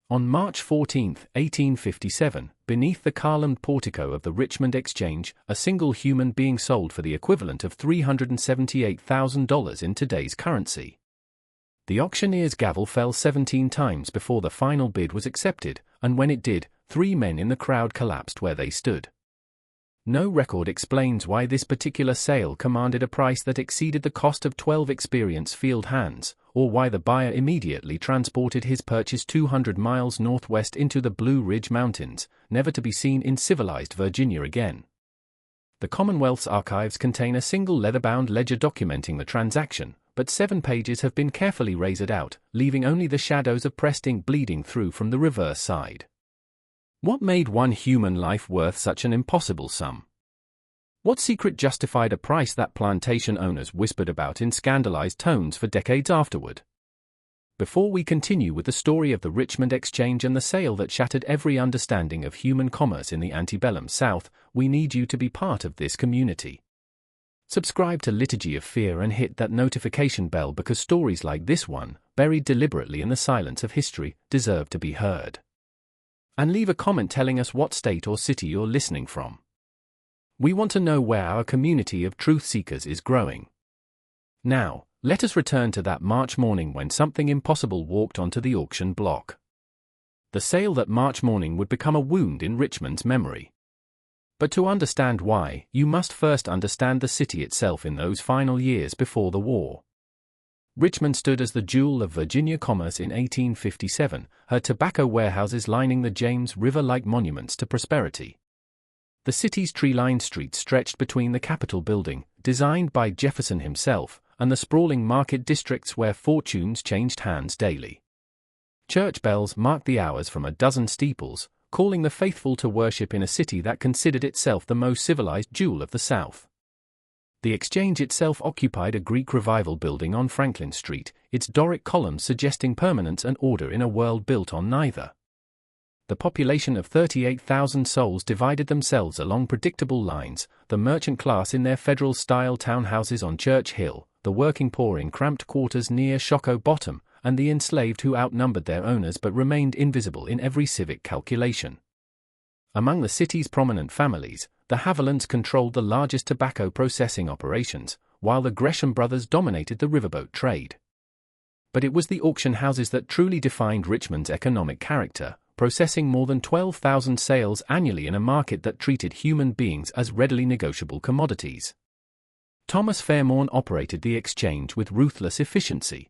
On March 14, 1857, beneath the columned portico of the Richmond Exchange, a single human being sold for the equivalent of $378,000 in today's currency. The auctioneer's gavel fell 17 times before the final bid was accepted, and when it did, 3 men in the crowd collapsed where they stood. No record explains why this particular sale commanded a price that exceeded the cost of 12 experienced field hands, or why the buyer immediately transported his purchase 200 miles northwest into the Blue Ridge Mountains, never to be seen in civilized Virginia again. The Commonwealth's archives contain a single leather-bound ledger documenting the transaction, but 7 pages have been carefully razored out, leaving only the shadows of pressed ink bleeding through from the reverse side. What made one human life worth such an impossible sum? What secret justified a price that plantation owners whispered about in scandalized tones for decades afterward? Before we continue with the story of the Richmond Exchange and the sale that shattered every understanding of human commerce in the antebellum South, we need you to be part of this community. Subscribe to Liturgy of Fear and hit that notification bell because stories like this one, buried deliberately in the silence of history, deserve to be heard. And leave a comment telling us what state or city you're listening from. We want to know where our community of truth seekers is growing. Now, let us return to that March morning when something impossible walked onto the auction block. The sale that March morning would become a wound in Richmond's memory. But to understand why, you must first understand the city itself in those final years before the war. Richmond stood as the jewel of Virginia commerce in 1857, her tobacco warehouses lining the James River like monuments to prosperity. The city's tree-lined streets stretched between the Capitol building, designed by Jefferson himself, and the sprawling market districts where fortunes changed hands daily. Church bells marked the hours from a dozen steeples, calling the faithful to worship in a city that considered itself the most civilized jewel of the South. The Exchange itself occupied a Greek Revival building on Franklin Street, its Doric columns suggesting permanence and order in a world built on neither. The population of 38,000 souls divided themselves along predictable lines, the merchant class in their federal-style townhouses on Church Hill, the working poor in cramped quarters near Shockoe Bottom, and the enslaved who outnumbered their owners but remained invisible in every civic calculation. Among the city's prominent families, the Havilands controlled the largest tobacco processing operations, while the Gresham brothers dominated the riverboat trade. But it was the auction houses that truly defined Richmond's economic character, processing more than 12,000 sales annually in a market that treated human beings as readily negotiable commodities. Thomas Fairmorn operated the exchange with ruthless efficiency.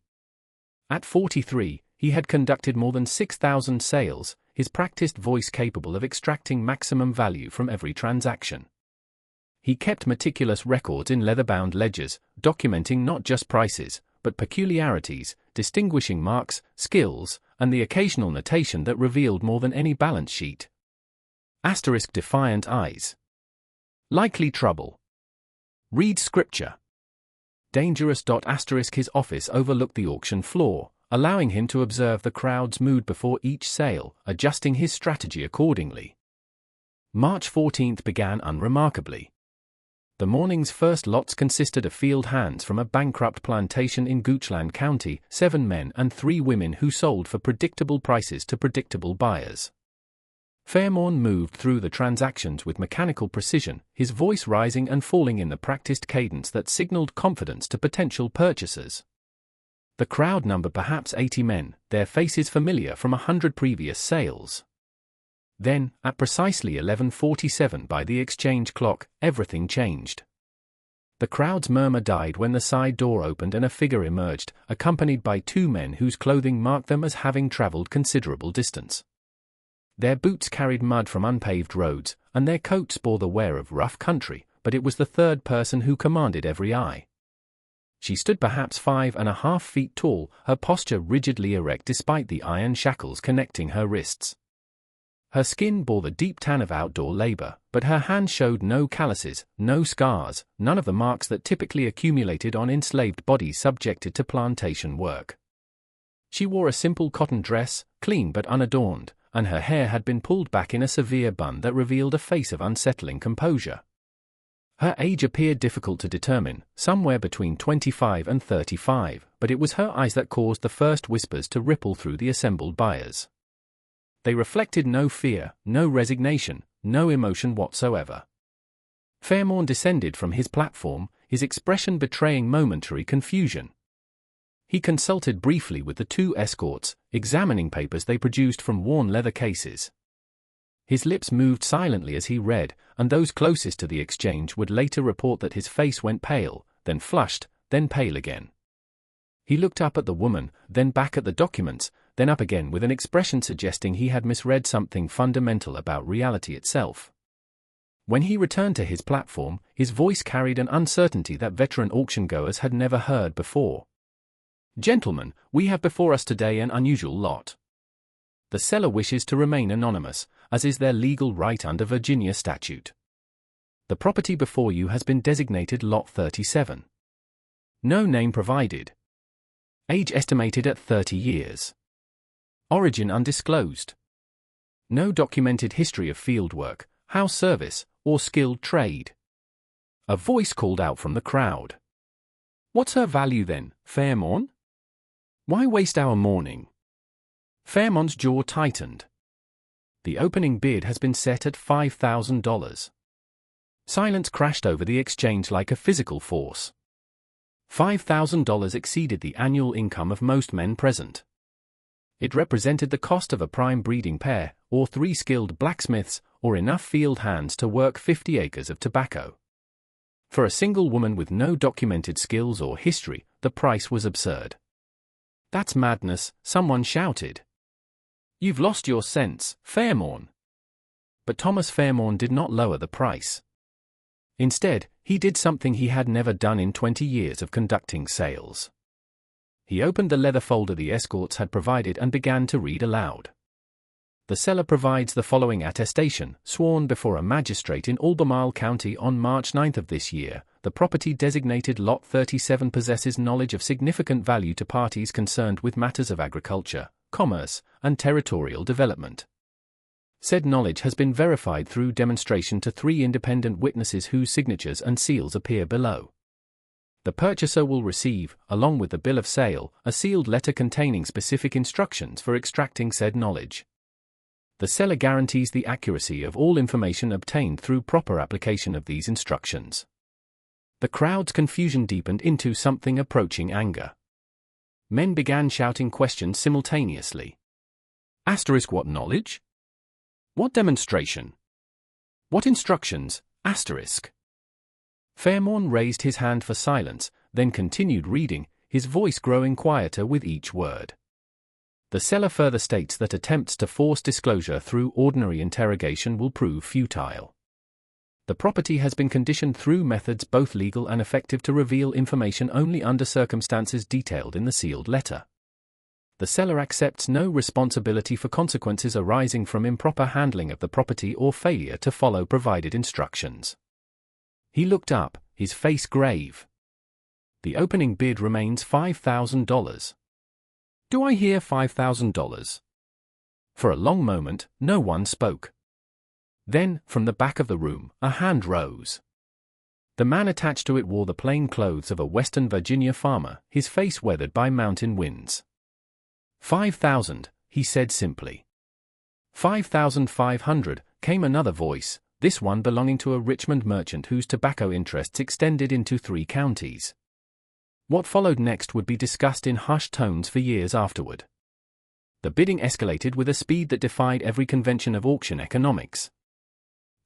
At 43, he had conducted more than 6,000 sales, his practiced voice capable of extracting maximum value from every transaction. He kept meticulous records in leather-bound ledgers, documenting not just prices, but peculiarities, distinguishing marks, skills, and the occasional notation that revealed more than any balance sheet. Asterisk defiant eyes. Likely trouble. Read scripture. Dangerous. Asterisk his office overlooked the auction floor, allowing him to observe the crowd's mood before each sale, adjusting his strategy accordingly. March 14th began unremarkably. The morning's first lots consisted of field hands from a bankrupt plantation in Goochland County, 7 men and 3 women who sold for predictable prices to predictable buyers. Fairmorn moved through the transactions with mechanical precision, his voice rising and falling in the practiced cadence that signaled confidence to potential purchasers. The crowd numbered perhaps 80 men, their faces familiar from 100 previous sales. Then, at precisely 11:47 by the exchange clock, everything changed. The crowd's murmur died when the side door opened and a figure emerged, accompanied by 2 men whose clothing marked them as having traveled considerable distance. Their boots carried mud from unpaved roads, and their coats bore the wear of rough country, but it was the third person who commanded every eye. She stood perhaps 5.5 feet tall, her posture rigidly erect despite the iron shackles connecting her wrists. Her skin bore the deep tan of outdoor labor, but her hands showed no calluses, no scars, none of the marks that typically accumulated on enslaved bodies subjected to plantation work. She wore a simple cotton dress, clean but unadorned, and her hair had been pulled back in a severe bun that revealed a face of unsettling composure. Her age appeared difficult to determine, somewhere between 25 and 35, but it was her eyes that caused the first whispers to ripple through the assembled buyers. They reflected no fear, no resignation, no emotion whatsoever. Fairmorn descended from his platform, his expression betraying momentary confusion. He consulted briefly with the two escorts, examining papers they produced from worn leather cases. His lips moved silently as he read, and those closest to the exchange would later report that his face went pale, then flushed, then pale again. He looked up at the woman, then back at the documents, then up again with an expression suggesting he had misread something fundamental about reality itself. When he returned to his platform, his voice carried an uncertainty that veteran auction-goers had never heard before. "Gentlemen, we have before us today an unusual lot. The seller wishes to remain anonymous, as is their legal right under Virginia statute. The property before you has been designated Lot 37. No name provided. Age estimated at 30 years. Origin undisclosed. No documented history of fieldwork, house service, or skilled trade." A voice called out from the crowd. "What's her value then, Fairmorn? Why waste our morning?" Fairmorn's jaw tightened. The opening bid has been set at $5,000. Silence crashed over the exchange like a physical force. $5,000 exceeded the annual income of most men present. It represented the cost of a prime breeding pair, or 3 skilled blacksmiths, or enough field hands to work 50 acres of tobacco. For a single woman with no documented skills or history, the price was absurd. "That's madness," someone shouted. "You've lost your sense, Fairmorn." But Thomas Fairmorn did not lower the price. Instead, he did something he had never done in 20 years of conducting sales. He opened the leather folder the escorts had provided and began to read aloud. The seller provides the following attestation, sworn before a magistrate in Albemarle County on March 9 of this year. The property designated Lot 37 possesses knowledge of significant value to parties concerned with matters of agriculture, commerce, and territorial development. Said knowledge has been verified through demonstration to 3 independent witnesses whose signatures and seals appear below. The purchaser will receive, along with the bill of sale, a sealed letter containing specific instructions for extracting said knowledge. The seller guarantees the accuracy of all information obtained through proper application of these instructions. The crowd's confusion deepened into something approaching anger. Men began shouting questions simultaneously. Asterisk what knowledge? What demonstration? What instructions? Asterisk. Fairmorn raised his hand for silence, then continued reading, his voice growing quieter with each word. The seller further states that attempts to force disclosure through ordinary interrogation will prove futile. The property has been conditioned through methods both legal and effective to reveal information only under circumstances detailed in the sealed letter. The seller accepts no responsibility for consequences arising from improper handling of the property or failure to follow provided instructions. He looked up, his face grave. The opening bid remains $5,000. Do I hear $5,000? For a long moment, no one spoke. Then, from the back of the room, a hand rose. The man attached to it wore the plain clothes of a Western Virginia farmer, his face weathered by mountain winds. $5,000, he said simply. $5,500, came another voice, this one belonging to a Richmond merchant whose tobacco interests extended into 3 counties. What followed next would be discussed in hushed tones for years afterward. The bidding escalated with a speed that defied every convention of auction economics.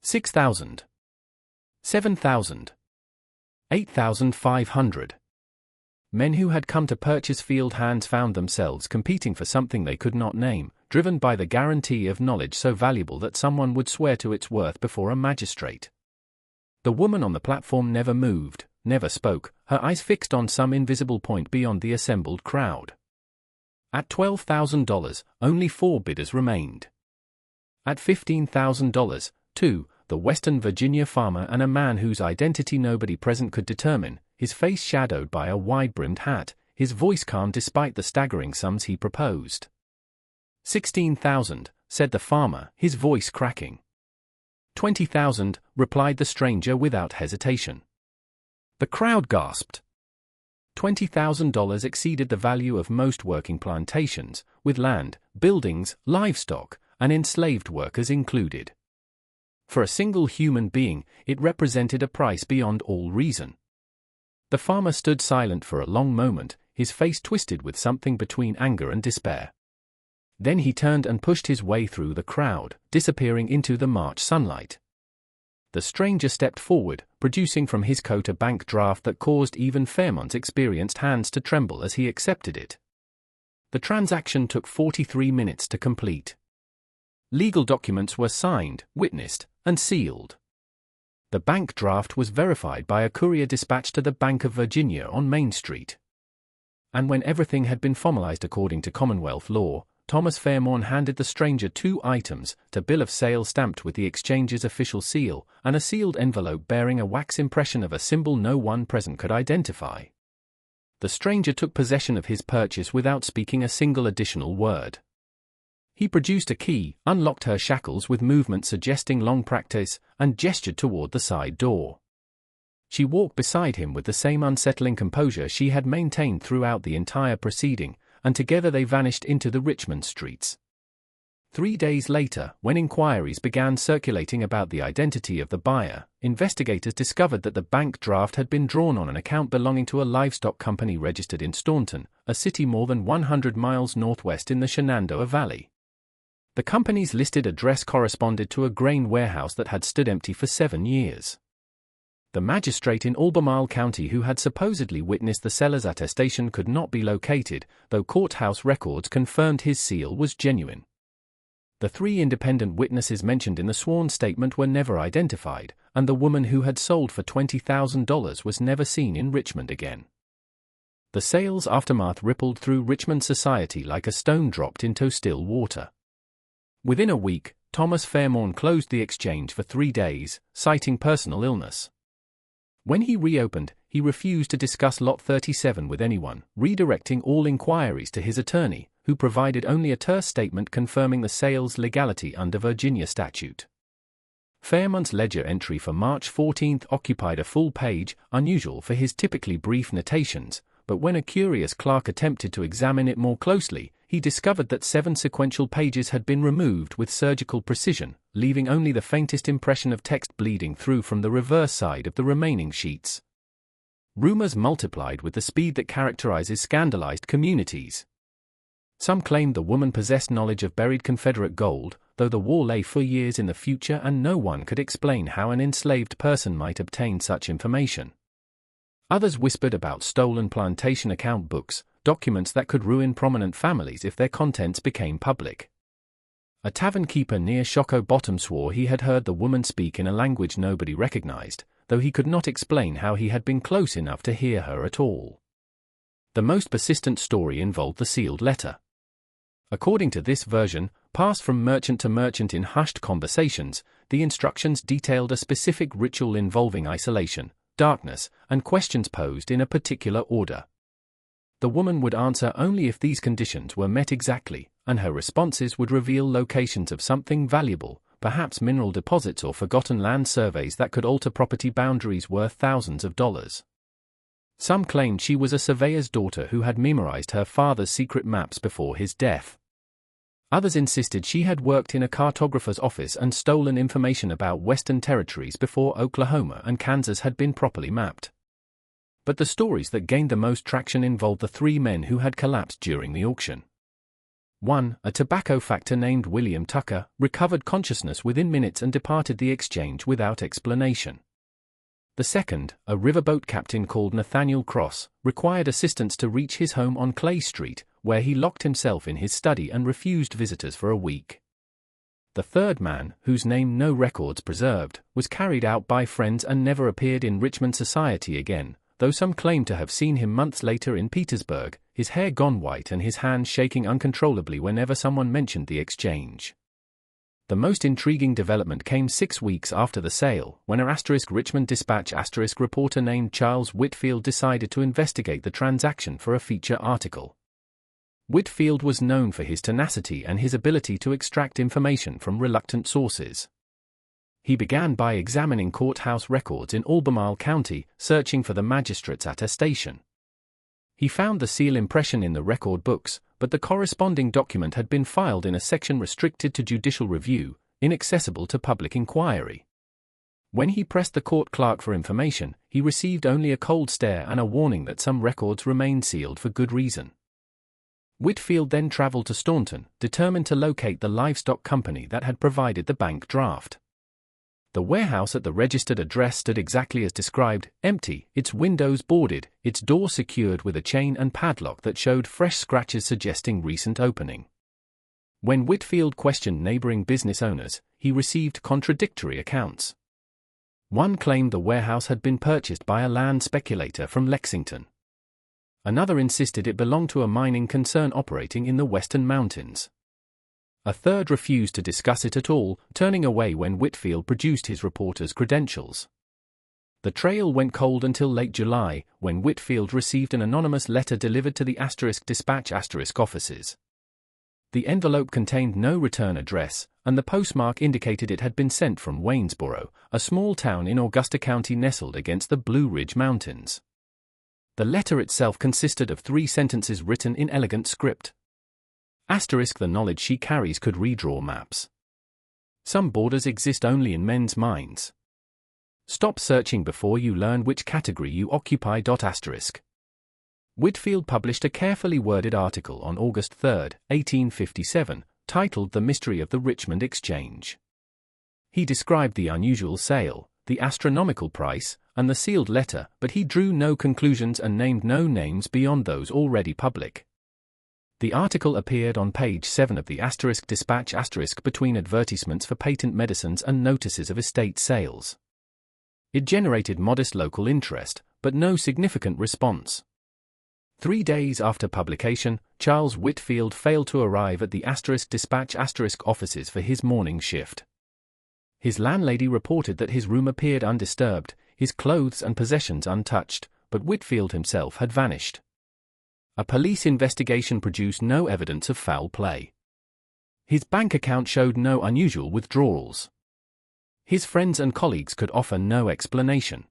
$6,000. $7,000. $8,500. Men who had come to purchase field hands found themselves competing for something they could not name, driven by the guarantee of knowledge so valuable that someone would swear to its worth before a magistrate. The woman on the platform never moved, never spoke, her eyes fixed on some invisible point beyond the assembled crowd. At $12,000, only 4 bidders remained. At $15,000, 2, the Western Virginia farmer and a man whose identity nobody present could determine, his face shadowed by a wide-brimmed hat, his voice calm despite the staggering sums he proposed. $16,000, said the farmer, his voice cracking. $20,000, replied the stranger without hesitation. The crowd gasped. $20,000 exceeded the value of most working plantations, with land, buildings, livestock, and enslaved workers included. For a single human being, it represented a price beyond all reason. The farmer stood silent for a long moment, his face twisted with something between anger and despair. Then he turned and pushed his way through the crowd, disappearing into the March sunlight. The stranger stepped forward, producing from his coat a bank draft that caused even Fairmont's experienced hands to tremble as he accepted it. The transaction took 43 minutes to complete. Legal documents were signed, witnessed, and sealed. The bank draft was verified by a courier dispatched to the Bank of Virginia on Main Street. And when everything had been formalized according to Commonwealth law, Thomas Fairmont handed the stranger 2 items, a bill of sale stamped with the exchange's official seal, and a sealed envelope bearing a wax impression of a symbol no one present could identify. The stranger took possession of his purchase without speaking a single additional word. He produced a key, unlocked her shackles with movement suggesting long practice, and gestured toward the side door. She walked beside him with the same unsettling composure she had maintained throughout the entire proceeding, and together they vanished into the Richmond streets. 3 days later, when inquiries began circulating about the identity of the buyer, investigators discovered that the bank draft had been drawn on an account belonging to a livestock company registered in Staunton, a city more than 100 miles northwest in the Shenandoah Valley. The company's listed address corresponded to a grain warehouse that had stood empty for 7 years. The magistrate in Albemarle County who had supposedly witnessed the seller's attestation could not be located, though courthouse records confirmed his seal was genuine. The 3 independent witnesses mentioned in the sworn statement were never identified, and the woman who had sold for $20,000 was never seen in Richmond again. The sale's aftermath rippled through Richmond society like a stone dropped into still water. Within a week, Thomas Fairmont closed the exchange for 3 days, citing personal illness. When he reopened, he refused to discuss Lot 37 with anyone, redirecting all inquiries to his attorney, who provided only a terse statement confirming the sale's legality under Virginia statute. Fairmont's ledger entry for March 14 occupied a full page, unusual for his typically brief notations, but when a curious clerk attempted to examine it more closely, he discovered that 7 sequential pages had been removed with surgical precision, leaving only the faintest impression of text bleeding through from the reverse side of the remaining sheets. Rumors multiplied with the speed that characterizes scandalized communities. Some claimed the woman possessed knowledge of buried Confederate gold, though the war lay for years in the future and no one could explain how an enslaved person might obtain such information. Others whispered about stolen plantation account books, documents that could ruin prominent families if their contents became public. A tavern keeper near Shockoe Bottom swore he had heard the woman speak in a language nobody recognized, though he could not explain how he had been close enough to hear her at all. The most persistent story involved the sealed letter. According to this version, passed from merchant to merchant in hushed conversations, the instructions detailed a specific ritual involving isolation, darkness, and questions posed in a particular order. The woman would answer only if these conditions were met exactly, and her responses would reveal locations of something valuable, perhaps mineral deposits or forgotten land surveys that could alter property boundaries worth thousands of dollars. Some claimed she was a surveyor's daughter who had memorized her father's secret maps before his death. Others insisted she had worked in a cartographer's office and stolen information about Western territories before Oklahoma and Kansas had been properly mapped. But the stories that gained the most traction involved the 3 men who had collapsed during the auction. 1, a tobacco factor named William Tucker, recovered consciousness within minutes and departed the exchange without explanation. The second, a riverboat captain called Nathaniel Cross, required assistance to reach his home on Clay Street, where he locked himself in his study and refused visitors for a week. The third man, whose name no records preserved, was carried out by friends and never appeared in Richmond society again, though some claim to have seen him months later in Petersburg, his hair gone white and his hands shaking uncontrollably whenever someone mentioned the exchange. The most intriguing development came 6 weeks after the sale, when a Richmond Dispatch reporter named Charles Whitfield decided to investigate the transaction for a feature article. Whitfield was known for his tenacity and his ability to extract information from reluctant sources. He began by examining courthouse records in Albemarle County, searching for the magistrate's attestation. He found the seal impression in the record books, but the corresponding document had been filed in a section restricted to judicial review, inaccessible to public inquiry. When he pressed the court clerk for information, he received only a cold stare and a warning that some records remained sealed for good reason. Whitfield then traveled to Staunton, determined to locate the livestock company that had provided the bank draft. The warehouse at the registered address stood exactly as described, empty, its windows boarded, its door secured with a chain and padlock that showed fresh scratches suggesting recent opening. When Whitfield questioned neighboring business owners, he received contradictory accounts. One claimed the warehouse had been purchased by a land speculator from Lexington. Another insisted it belonged to a mining concern operating in the Western Mountains. A third refused to discuss it at all, turning away when Whitfield produced his reporter's credentials. The trail went cold until late July, when Whitfield received an anonymous letter delivered to the *Dispatch* offices. The envelope contained no return address, and the postmark indicated it had been sent from Waynesboro, a small town in Augusta County nestled against the Blue Ridge Mountains. The letter itself consisted of 3 sentences written in elegant script. The knowledge she carries could redraw maps. Some borders exist only in men's minds. Stop searching before you learn which category you occupy. Whitfield published a carefully worded article on August 3, 1857, titled The Mystery of the Richmond Exchange. He described the unusual sale, the astronomical price, and the sealed letter, but he drew no conclusions and named no names beyond those already public. The article appeared on page 7 of the *Dispatch* between advertisements for patent medicines and notices of estate sales. It generated modest local interest, but no significant response. 3 days after publication, Charles Whitfield failed to arrive at the *Dispatch* offices for his morning shift. His landlady reported that his room appeared undisturbed, his clothes and possessions untouched, but Whitfield himself had vanished. A police investigation produced no evidence of foul play. His bank account showed no unusual withdrawals. His friends and colleagues could offer no explanation.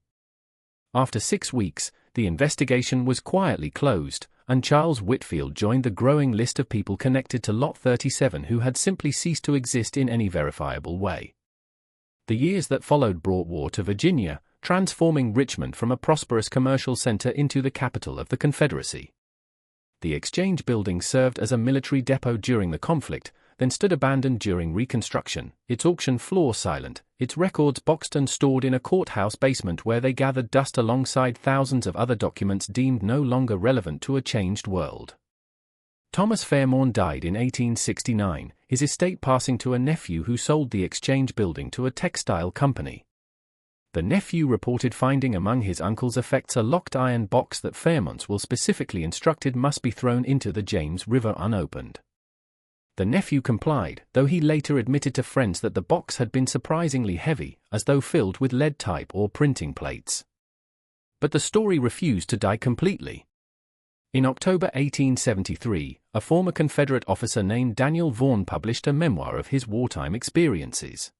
After 6 weeks, the investigation was quietly closed, and Charles Whitfield joined the growing list of people connected to Lot 37 who had simply ceased to exist in any verifiable way. The years that followed brought war to Virginia, transforming Richmond from a prosperous commercial center into the capital of the Confederacy. The Exchange building served as a military depot during the conflict, then stood abandoned during Reconstruction, its auction floor silent, its records boxed and stored in a courthouse basement where they gathered dust alongside thousands of other documents deemed no longer relevant to a changed world. Thomas Fairmorn died in 1869, his estate passing to a nephew who sold the Exchange building to a textile company. The nephew reported finding among his uncle's effects a locked iron box that Fairmont will specifically instructed must be thrown into the James River unopened. The nephew complied, though he later admitted to friends that the box had been surprisingly heavy, as though filled with lead type or printing plates. But the story refused to die completely. In October 1873, a former Confederate officer named Daniel Vaughan published a memoir of his wartime experiences.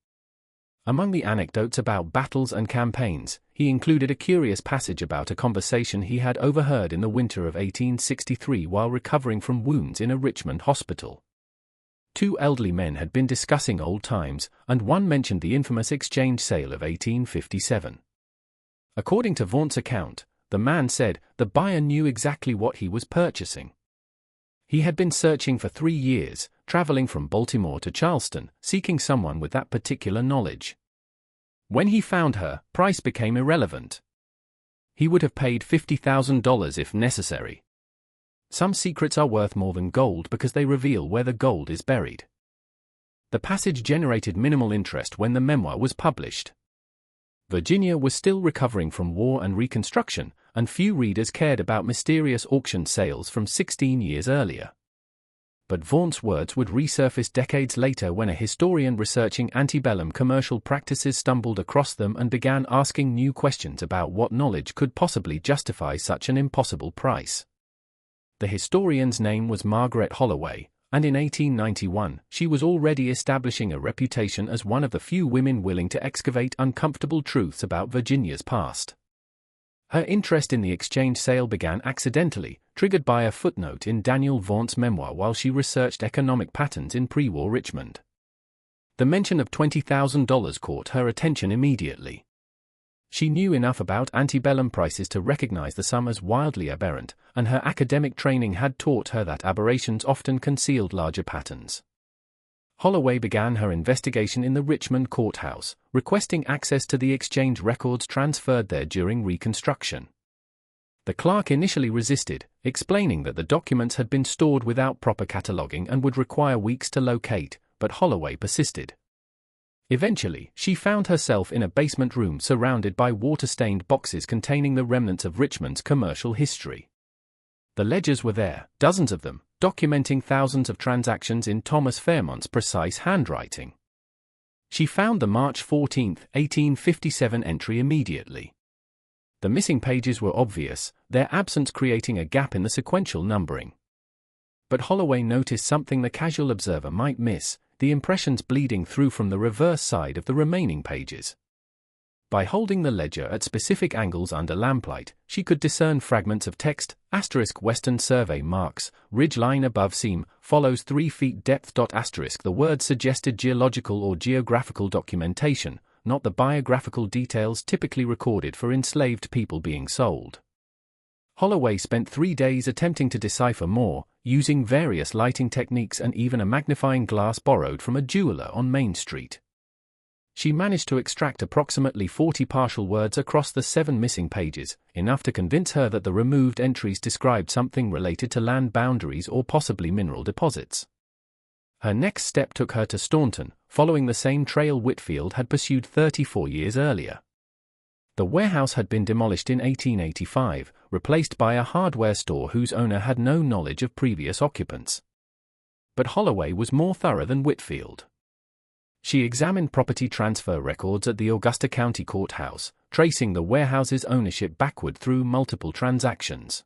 Among the anecdotes about battles and campaigns, he included a curious passage about a conversation he had overheard in the winter of 1863 while recovering from wounds in a Richmond hospital. 2 elderly men had been discussing old times, and one mentioned the infamous Exchange sale of 1857. According to Vaughan's account, the man said the buyer knew exactly what he was purchasing. He had been searching for 3 years, traveling from Baltimore to Charleston, seeking someone with that particular knowledge. When he found her, price became irrelevant. He would have paid $50,000 if necessary. Some secrets are worth more than gold because they reveal where the gold is buried. The passage generated minimal interest when the memoir was published. Virginia was still recovering from war and Reconstruction, and few readers cared about mysterious auction sales from 16 years earlier. But Vaughan's words would resurface decades later when a historian researching antebellum commercial practices stumbled across them and began asking new questions about what knowledge could possibly justify such an impossible price. The historian's name was Margaret Holloway, and in 1891 she was already establishing a reputation as one of the few women willing to excavate uncomfortable truths about Virginia's past. Her interest in the exchange sale began accidentally, triggered by a footnote in Daniel Vaughant's memoir while she researched economic patterns in pre-war Richmond. The mention of $20,000 caught her attention immediately. She knew enough about antebellum prices to recognize the sum as wildly aberrant, and her academic training had taught her that aberrations often concealed larger patterns. Holloway began her investigation in the Richmond courthouse, requesting access to the exchange records transferred there during Reconstruction. The clerk initially resisted, explaining that the documents had been stored without proper cataloging and would require weeks to locate, but Holloway persisted. Eventually, she found herself in a basement room surrounded by water-stained boxes containing the remnants of Richmond's commercial history. The ledgers were there, dozens of them, documenting thousands of transactions in Thomas Fairmont's precise handwriting. She found the March 14, 1857 entry immediately. The missing pages were obvious, their absence creating a gap in the sequential numbering. But Holloway noticed something the casual observer might miss: the impressions bleeding through from the reverse side of the remaining pages. By holding the ledger at specific angles under lamplight, she could discern fragments of text: Western Survey marks, ridge line above seam, follows 3 feet depth. The word suggested geological or geographical documentation, not the biographical details typically recorded for enslaved people being sold. Holloway spent 3 days attempting to decipher more, using various lighting techniques and even a magnifying glass borrowed from a jeweler on Main Street. She managed to extract approximately 40 partial words across the 7 missing pages, enough to convince her that the removed entries described something related to land boundaries or possibly mineral deposits. Her next step took her to Staunton, following the same trail Whitfield had pursued 34 years earlier. The warehouse had been demolished in 1885, replaced by a hardware store whose owner had no knowledge of previous occupants. But Holloway was more thorough than Whitfield. She examined property transfer records at the Augusta County Courthouse, tracing the warehouse's ownership backward through multiple transactions.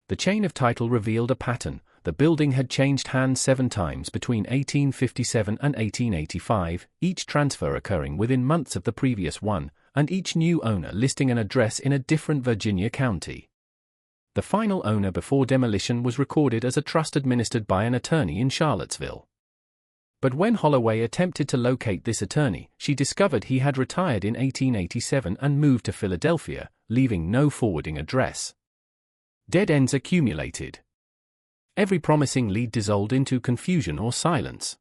The chain of title revealed a pattern: the building had changed hands 7 times between 1857 and 1885, each transfer occurring within months of the previous one, and each new owner listing an address in a different Virginia county. The final owner before demolition was recorded as a trust administered by an attorney in Charlottesville. But when Holloway attempted to locate this attorney, she discovered he had retired in 1887 and moved to Philadelphia, leaving no forwarding address. Dead ends accumulated. Every promising lead dissolved into confusion or silence.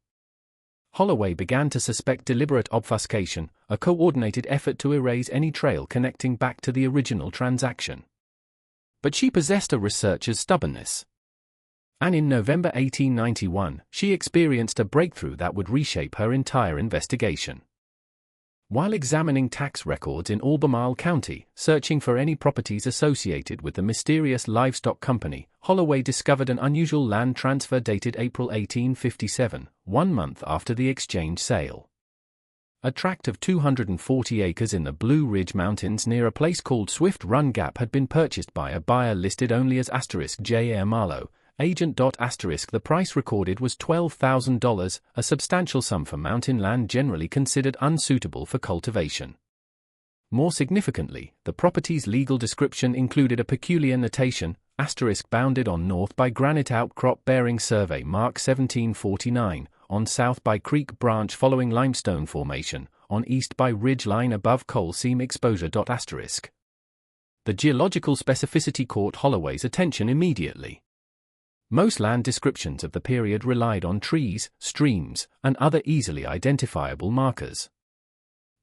Holloway began to suspect deliberate obfuscation, a coordinated effort to erase any trail connecting back to the original transaction. But she possessed a researcher's stubbornness. And in November 1891, she experienced a breakthrough that would reshape her entire investigation. While examining tax records in Albemarle County, searching for any properties associated with the mysterious livestock company, Holloway discovered an unusual land transfer dated April 1857, 1 month after the exchange sale. A tract of 240 acres in the Blue Ridge Mountains near a place called Swift Run Gap had been purchased by a buyer listed only as *J. Marlowe, agent. The price recorded was $12,000, a substantial sum for mountain land generally considered unsuitable for cultivation. More significantly, the property's legal description included a peculiar notation: bounded on north by granite outcrop bearing survey mark 1749, on south by creek branch following limestone formation, on east by ridge line above coal seam exposure. The geological specificity caught Holloway's attention immediately. Most land descriptions of the period relied on trees, streams, and other easily identifiable markers.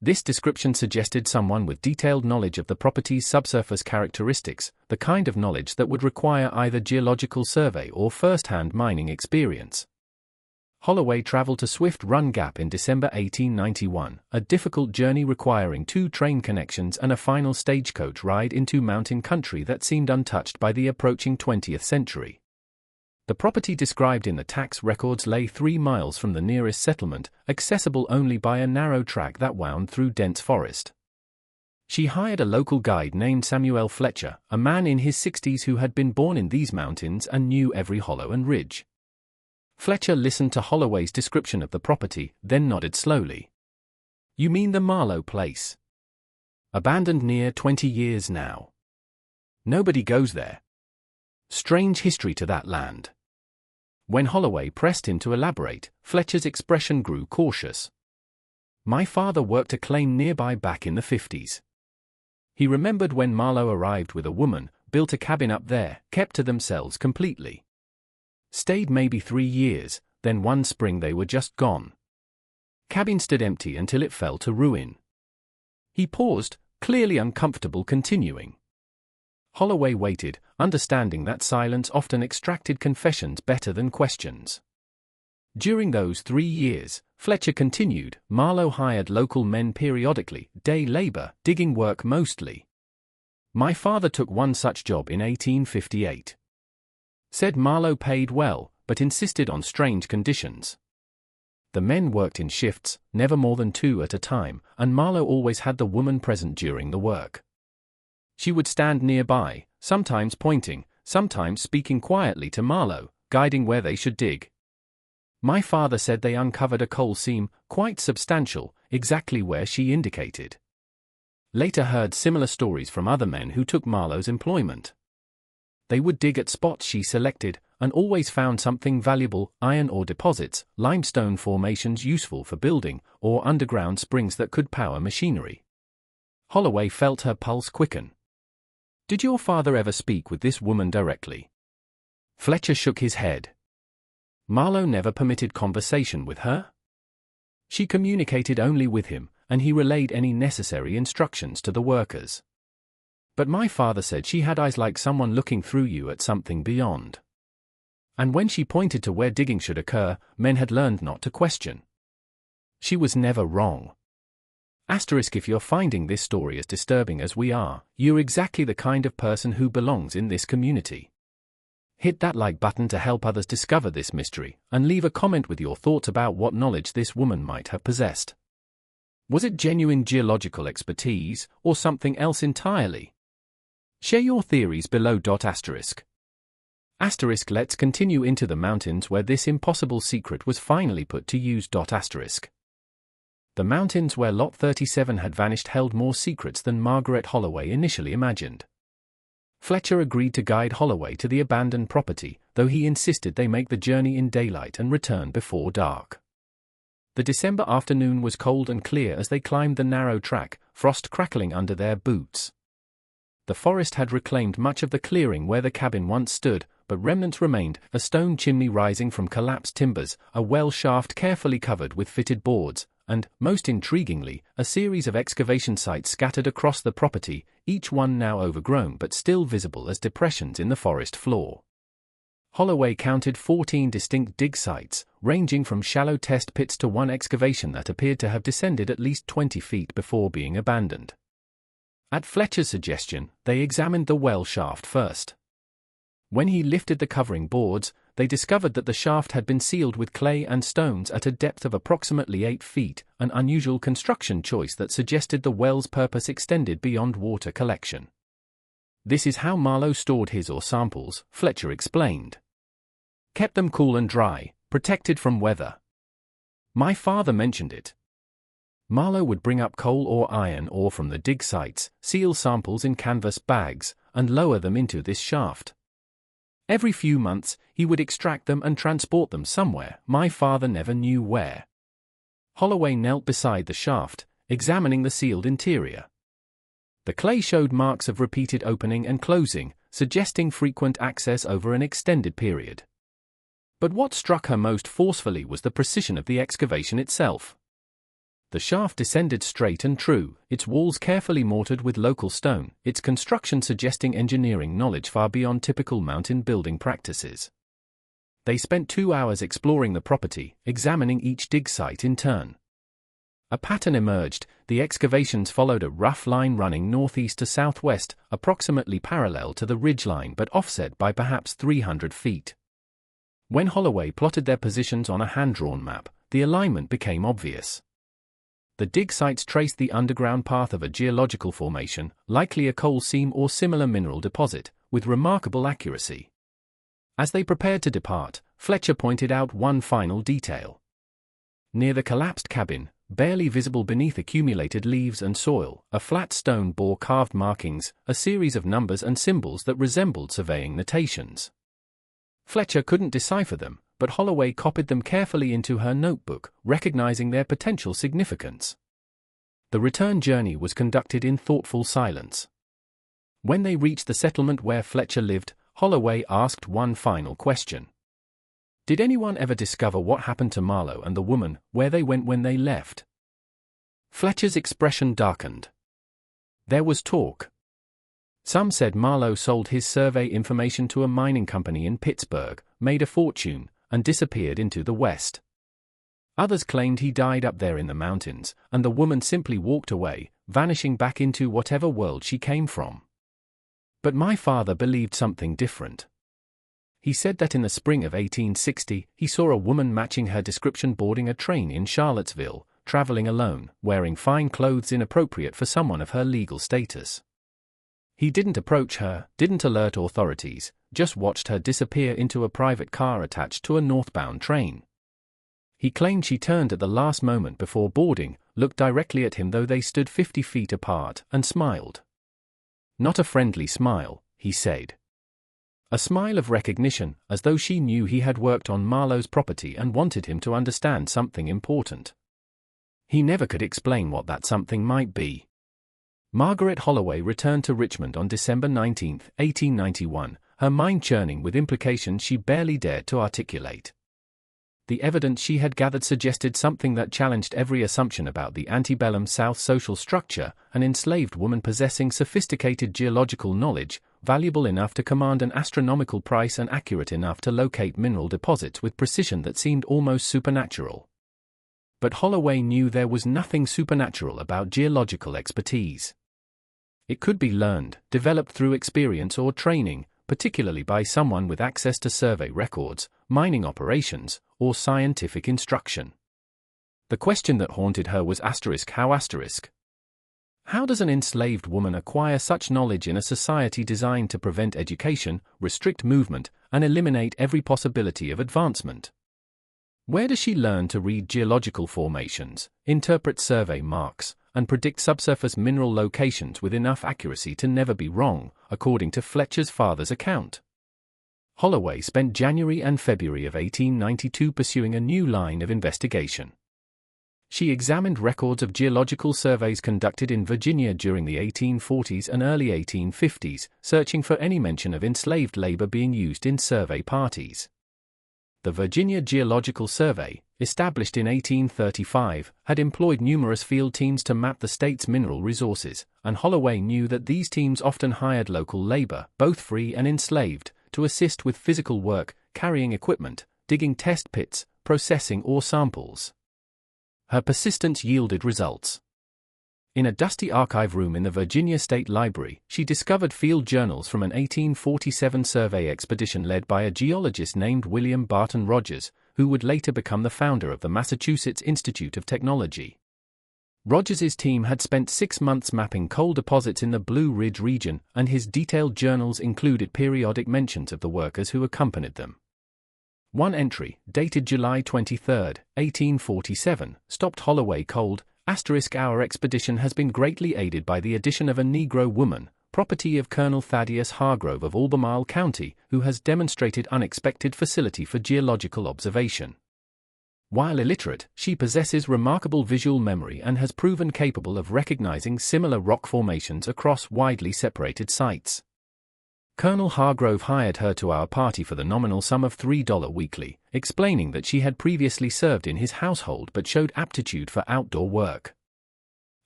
This description suggested someone with detailed knowledge of the property's subsurface characteristics, the kind of knowledge that would require either geological survey or first-hand mining experience. Holloway traveled to Swift Run Gap in December 1891, a difficult journey requiring 2 train connections and a final stagecoach ride into mountain country that seemed untouched by the approaching 20th century. The property described in the tax records lay 3 miles from the nearest settlement, accessible only by a narrow track that wound through dense forest. She hired a local guide named Samuel Fletcher, a man in his 60s who had been born in these mountains and knew every hollow and ridge. Fletcher listened to Holloway's description of the property, then nodded slowly. "You mean the Marlowe place? Abandoned near 20 years now." Nobody goes there. Strange history to that land. When Holloway pressed him to elaborate, Fletcher's expression grew cautious. My father worked a claim nearby back in the 50s. He remembered when Marlowe arrived with a woman, built a cabin up there, kept to themselves completely. Stayed maybe 3 years, then one spring they were just gone. Cabin stood empty until it fell to ruin. He paused, clearly uncomfortable, continuing. Holloway waited, understanding that silence often extracted confessions better than questions. During those 3 years, Fletcher continued, Marlowe hired local men periodically, day labor, digging work mostly. My father took one such job in 1858. Said Marlowe paid well, but insisted on strange conditions. The men worked in shifts, never more than 2 at a time, and Marlowe always had the woman present during the work. She would stand nearby, sometimes pointing, sometimes speaking quietly to Marlowe, guiding where they should dig. My father said they uncovered a coal seam, quite substantial, exactly where she indicated. Later heard similar stories from other men who took Marlowe's employment. They would dig at spots she selected, and always found something valuable, iron ore deposits, limestone formations useful for building, or underground springs that could power machinery. Holloway felt her pulse quicken. Did your father ever speak with this woman directly? Fletcher shook his head. Marlowe never permitted conversation with her? She communicated only with him, and he relayed any necessary instructions to the workers. But my father said she had eyes like someone looking through you at something beyond. And when she pointed to where digging should occur, men had learned not to question. She was never wrong. If you're finding this story as disturbing as we are, you're exactly the kind of person who belongs in this community. Hit that like button to help others discover this mystery, and leave a comment with your thoughts about what knowledge this woman might have possessed. Was it genuine geological expertise, or something else entirely? Share your theories below. Let's continue into the mountains where this impossible secret was finally put to use. The mountains where Lot 37 had vanished held more secrets than Margaret Holloway initially imagined. Fletcher agreed to guide Holloway to the abandoned property, though he insisted they make the journey in daylight and return before dark. The December afternoon was cold and clear as they climbed the narrow track, frost crackling under their boots. The forest had reclaimed much of the clearing where the cabin once stood, but remnants remained, a stone chimney rising from collapsed timbers, a well shaft carefully covered with fitted boards, and, most intriguingly, a series of excavation sites scattered across the property, each one now overgrown but still visible as depressions in the forest floor. Holloway counted 14 distinct dig sites, ranging from shallow test pits to one excavation that appeared to have descended at least 20 feet before being abandoned. At Fletcher's suggestion, they examined the well shaft first. When he lifted the covering boards, they discovered that the shaft had been sealed with clay and stones at a depth of approximately 8 feet, an unusual construction choice that suggested the well's purpose extended beyond water collection. This is how Marlowe stored his ore samples, Fletcher explained. Kept them cool and dry, protected from weather. My father mentioned it. Marlowe would bring up coal or iron ore from the dig sites, seal samples in canvas bags, and lower them into this shaft. Every few months, he would extract them and transport them somewhere, my father never knew where. Holloway knelt beside the shaft, examining the sealed interior. The clay showed marks of repeated opening and closing, suggesting frequent access over an extended period. But what struck her most forcefully was the precision of the excavation itself. The shaft descended straight and true, its walls carefully mortared with local stone, its construction suggesting engineering knowledge far beyond typical mountain building practices. They spent 2 hours exploring the property, examining each dig site in turn. A pattern emerged. The excavations followed a rough line running northeast to southwest, approximately parallel to the ridgeline but offset by perhaps 300 feet. When Holloway plotted their positions on a hand-drawn map, the alignment became obvious. The dig sites traced the underground path of a geological formation, likely a coal seam or similar mineral deposit, with remarkable accuracy. As they prepared to depart, Fletcher pointed out one final detail. Near the collapsed cabin, barely visible beneath accumulated leaves and soil. A flat stone bore carved markings, a series of numbers and symbols that resembled surveying notations. Fletcher couldn't decipher them, but Holloway copied them carefully into her notebook, recognizing their potential significance. The return journey was conducted in thoughtful silence. When they reached the settlement where Fletcher lived, Holloway asked one final question. Did anyone ever discover what happened to Marlowe and the woman, where they went when they left? Fletcher's expression darkened. There was talk. Some said Marlowe sold his survey information to a mining company in Pittsburgh, made a fortune, and disappeared into the West. Others claimed he died up there in the mountains, and the woman simply walked away, vanishing back into whatever world she came from. But my father believed something different. He said that in the spring of 1860, he saw a woman matching her description boarding a train in Charlottesville, traveling alone, wearing fine clothes inappropriate for someone of her legal status. He didn't approach her, didn't alert authorities, just watched her disappear into a private car attached to a northbound train. He claimed she turned at the last moment before boarding, looked directly at him though they stood 50 feet apart, and smiled. Not a friendly smile, he said. A smile of recognition, as though she knew he had worked on Marlowe's property and wanted him to understand something important. He never could explain what that something might be. Margaret Holloway returned to Richmond on December 19, 1891, her mind churning with implications she barely dared to articulate. The evidence she had gathered suggested something that challenged every assumption about the antebellum South social structure: an enslaved woman possessing sophisticated geological knowledge, valuable enough to command an astronomical price and accurate enough to locate mineral deposits with precision that seemed almost supernatural. But Holloway knew there was nothing supernatural about geological expertise. It could be learned, developed through experience or training, particularly by someone with access to survey records, mining operations, or scientific instruction. The question that haunted her was how How does an enslaved woman acquire such knowledge in a society designed to prevent education, restrict movement, and eliminate every possibility of advancement? Where does she learn to read geological formations, interpret survey marks, and predict subsurface mineral locations with enough accuracy to never be wrong, according to Fletcher's father's account? Holloway spent January and February of 1892 pursuing a new line of investigation. She examined records of geological surveys conducted in Virginia during the 1840s and early 1850s, searching for any mention of enslaved labor being used in survey parties. The Virginia Geological Survey, established in 1835, had employed numerous field teams to map the state's mineral resources, and Holloway knew that these teams often hired local labor, both free and enslaved, to assist with physical work, carrying equipment, digging test pits, processing ore samples. Her persistence yielded results. In a dusty archive room in the Virginia State Library, she discovered field journals from an 1847 survey expedition led by a geologist named William Barton Rogers, who would later become the founder of the Massachusetts Institute of Technology. Rogers's team had spent 6 months mapping coal deposits in the Blue Ridge region, and his detailed journals included periodic mentions of the workers who accompanied them. One entry, dated July 23, 1847, stopped Holloway cold. Our expedition has been greatly aided by the addition of a Negro woman, property of Colonel Thaddeus Hargrove of Albemarle County, who has demonstrated unexpected facility for geological observation. While illiterate, she possesses remarkable visual memory and has proven capable of recognizing similar rock formations across widely separated sites. Colonel Hargrove hired her to our party for the nominal sum of $3 weekly, explaining that she had previously served in his household but showed aptitude for outdoor work.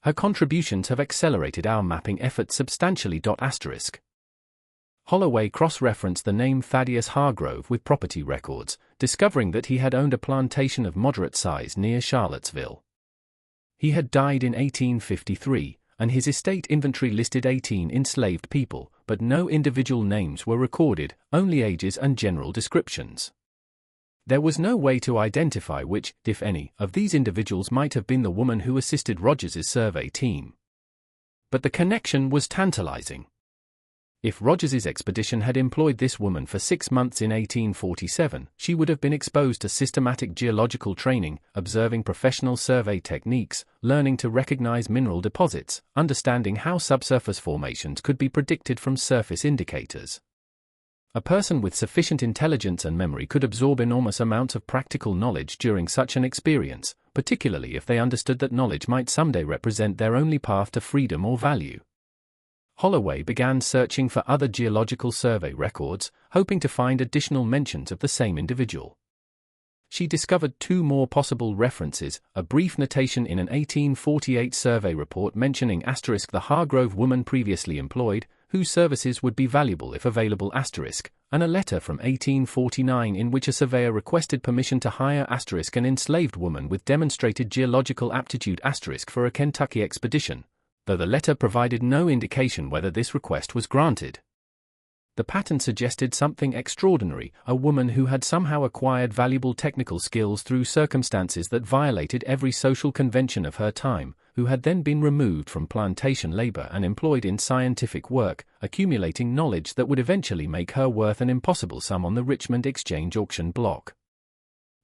Her contributions have accelerated our mapping efforts substantially. Holloway cross-referenced the name Thaddeus Hargrove with property records, discovering that he had owned a plantation of moderate size near Charlottesville. He had died in 1853, and his estate inventory listed 18 enslaved people, but no individual names were recorded, only ages and general descriptions. There was no way to identify which, if any, of these individuals might have been the woman who assisted Rogers's survey team. But the connection was tantalizing. If Rogers's expedition had employed this woman for 6 months in 1847, she would have been exposed to systematic geological training, observing professional survey techniques, learning to recognize mineral deposits, understanding how subsurface formations could be predicted from surface indicators. A person with sufficient intelligence and memory could absorb enormous amounts of practical knowledge during such an experience, particularly if they understood that knowledge might someday represent their only path to freedom or value. Holloway began searching for other geological survey records, hoping to find additional mentions of the same individual. She discovered 2 more possible references, a brief notation in an 1848 survey report mentioning * the Hargrove woman previously employed, whose services would be valuable if available *, and a letter from 1849 in which a surveyor requested permission to hire * an enslaved woman with demonstrated geological aptitude * for a Kentucky expedition, though the letter provided no indication whether this request was granted. The pattern suggested something extraordinary, a woman who had somehow acquired valuable technical skills through circumstances that violated every social convention of her time, who had then been removed from plantation labor and employed in scientific work, accumulating knowledge that would eventually make her worth an impossible sum on the Richmond Exchange auction block.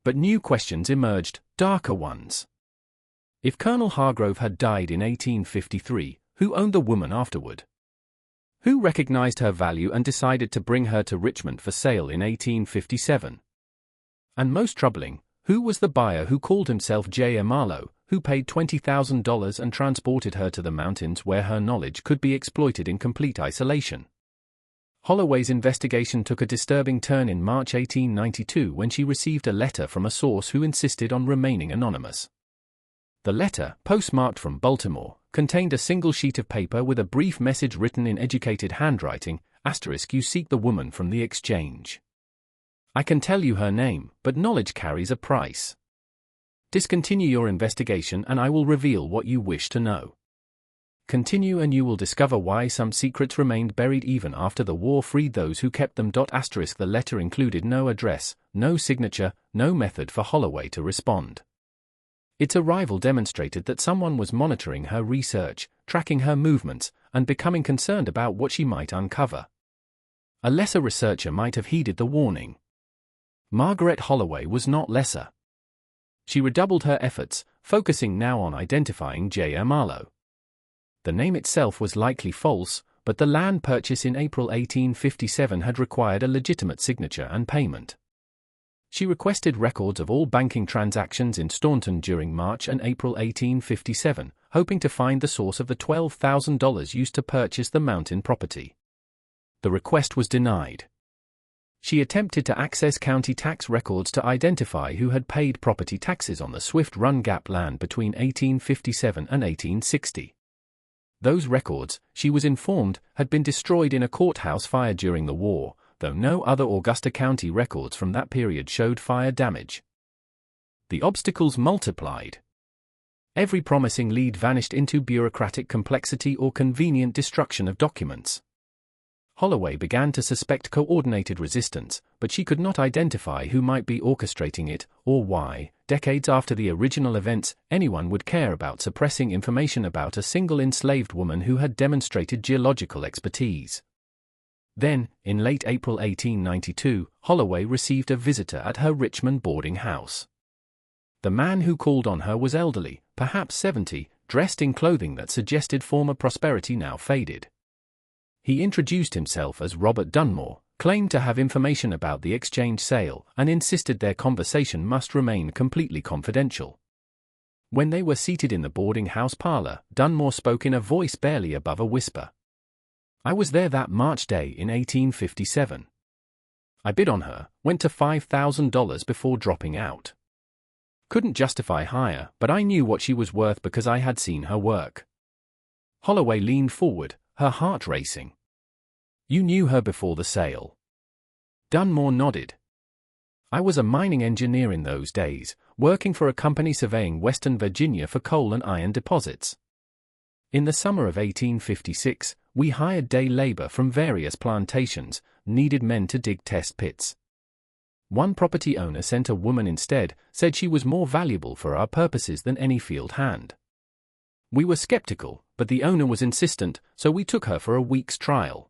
But new questions emerged, darker ones. If Colonel Hargrove had died in 1853, who owned the woman afterward? Who recognized her value and decided to bring her to Richmond for sale in 1857? And most troubling, who was the buyer who called himself J. Marlowe, who paid $20,000 and transported her to the mountains where her knowledge could be exploited in complete isolation? Holloway's investigation took a disturbing turn in March 1892 when she received a letter from a source who insisted on remaining anonymous. The letter, postmarked from Baltimore, contained a single sheet of paper with a brief message written in educated handwriting, * you seek the woman from the exchange. I can tell you her name, but knowledge carries a price. Discontinue your investigation and I will reveal what you wish to know. Continue and you will discover why some secrets remained buried even after the war freed those who kept them. * The letter included no address, no signature, no method for Holloway to respond. Its arrival demonstrated that someone was monitoring her research, tracking her movements, and becoming concerned about what she might uncover. A lesser researcher might have heeded the warning. Margaret Holloway was not lesser. She redoubled her efforts, focusing now on identifying J. Marlowe. The name itself was likely false, but the land purchase in April 1857 had required a legitimate signature and payment. She requested records of all banking transactions in Staunton during March and April 1857, hoping to find the source of the $12,000 used to purchase the mountain property. The request was denied. She attempted to access county tax records to identify who had paid property taxes on the Swift Run Gap land between 1857 and 1860. Those records, she was informed, had been destroyed in a courthouse fire during the war, though no other Augusta County records from that period showed fire damage. The obstacles multiplied. Every promising lead vanished into bureaucratic complexity or convenient destruction of documents. Holloway began to suspect coordinated resistance, but she could not identify who might be orchestrating it, or why, decades after the original events, anyone would care about suppressing information about a single enslaved woman who had demonstrated geological expertise. Then, in late April 1892, Holloway received a visitor at her Richmond boarding house. The man who called on her was elderly, perhaps 70, dressed in clothing that suggested former prosperity now faded. He introduced himself as Robert Dunmore, claimed to have information about the exchange sale, and insisted their conversation must remain completely confidential. When they were seated in the boarding house parlor, Dunmore spoke in a voice barely above a whisper. I was there that March day in 1857. I bid on her, went to $5,000 before dropping out. Couldn't justify hire, but I knew what she was worth because I had seen her work. Holloway leaned forward, her heart racing. You knew her before the sale? Dunmore nodded. I was a mining engineer in those days, working for a company surveying Western Virginia for coal and iron deposits. In the summer of 1856, we hired day labor from various plantations, needed men to dig test pits. One property owner sent a woman instead, said she was more valuable for our purposes than any field hand. We were skeptical, but the owner was insistent, so we took her for a week's trial.